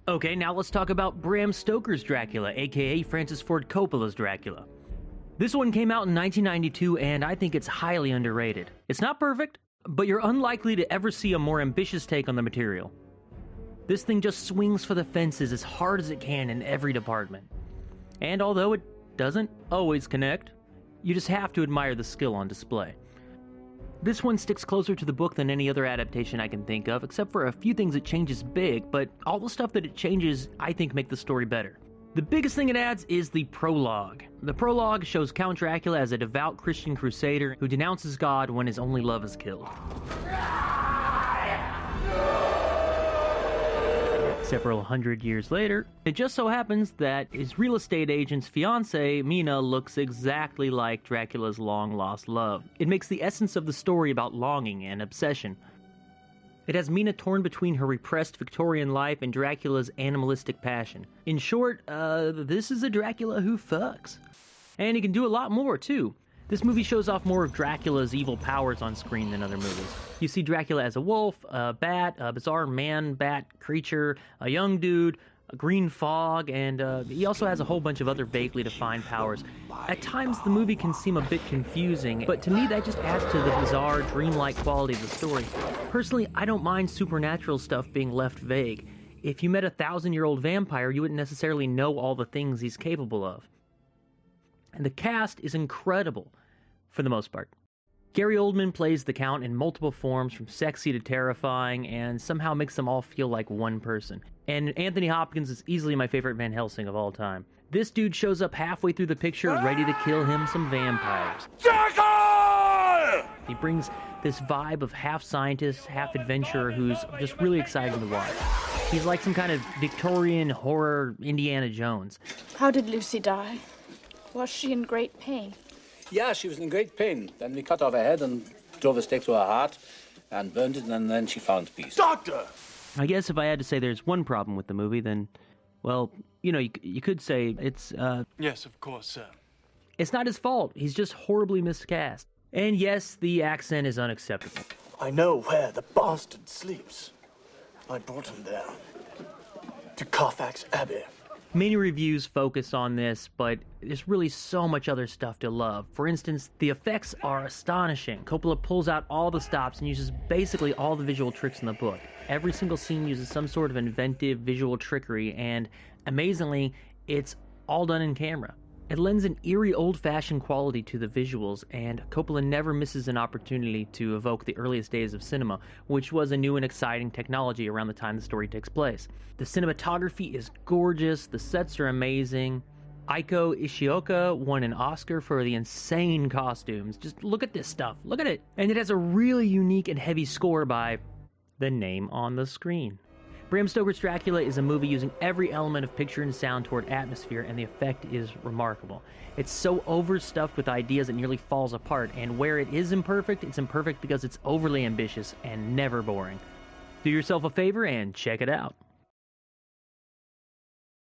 Okay, now let's talk about Bram Stoker's Dracula, aka Francis Ford Coppola's Dracula. This one came out in 1992, and I think it's highly underrated. It's not perfect, but you're unlikely to ever see a more ambitious take on the material. This thing just swings for the fences as hard as it can in every department. And although it doesn't always connect, you just have to admire the skill on display. This one sticks closer to the book than any other adaptation I can think of, except for a few things it changes big, but all the stuff that it changes, I think, make the story better. The biggest thing it adds is the prologue. The prologue shows Count Dracula as a devout Christian crusader who denounces God when his only love is killed. Several hundred years later, it just so happens that his real estate agent's fiancée, Mina, looks exactly like Dracula's long-lost love. It makes the essence of the story about longing and obsession. It has Mina torn between her repressed Victorian life and Dracula's animalistic passion. In short, this is a Dracula who fucks. And he can do a lot more, too. This movie shows off more of Dracula's evil powers on screen than other movies. You see Dracula as a wolf, a bat, a bizarre man-bat creature, a young dude, a green fog, and he also has a whole bunch of other vaguely defined powers. At times, the movie can seem a bit confusing, but to me that just adds to the bizarre, dreamlike quality of the story. Personally, I don't mind supernatural stuff being left vague. If you met a 1,000-year-old vampire, you wouldn't necessarily know all the things he's capable of. And the cast is incredible, for the most part. Gary Oldman plays the Count in multiple forms, from sexy to terrifying, and somehow makes them all feel like one person. And Anthony Hopkins is easily my favorite Van Helsing of all time. This dude shows up halfway through the picture, ready to kill him some vampires. Jackal! He brings this vibe of half scientist, half adventurer who's just really exciting to watch. He's like some kind of Victorian horror Indiana Jones. How did Lucy die? Was she in great pain? Yeah, she was in great pain. Then we cut off her head and drove a stake to her heart and burned it, and then she found peace. Doctor! I guess if I had to say there's one problem with the movie, then, well, you could say it's, Yes, of course, sir. It's not his fault. He's just horribly miscast. And yes, the accent is unacceptable. I know where the bastard sleeps. I brought him there. To Carfax Abbey. Many reviews focus on this, but there's really so much other stuff to love. For instance, the effects are astonishing. Coppola pulls out all the stops and uses basically all the visual tricks in the book. Every single scene uses some sort of inventive visual trickery, and amazingly, it's all done in camera. It lends an eerie, old-fashioned quality to the visuals, and Coppola never misses an opportunity to evoke the earliest days of cinema, which was a new and exciting technology around the time the story takes place. The cinematography is gorgeous, the sets are amazing. Aiko Ishioka won an Oscar for the insane costumes. Just look at this stuff, look at it! And it has a really unique and heavy score by the name on the screen. Bram Stoker's Dracula is a movie using every element of picture and sound toward atmosphere, and the effect is remarkable. It's so overstuffed with ideas it nearly falls apart, and where it is imperfect, it's imperfect because it's overly ambitious and never boring. Do yourself a favor and check it out.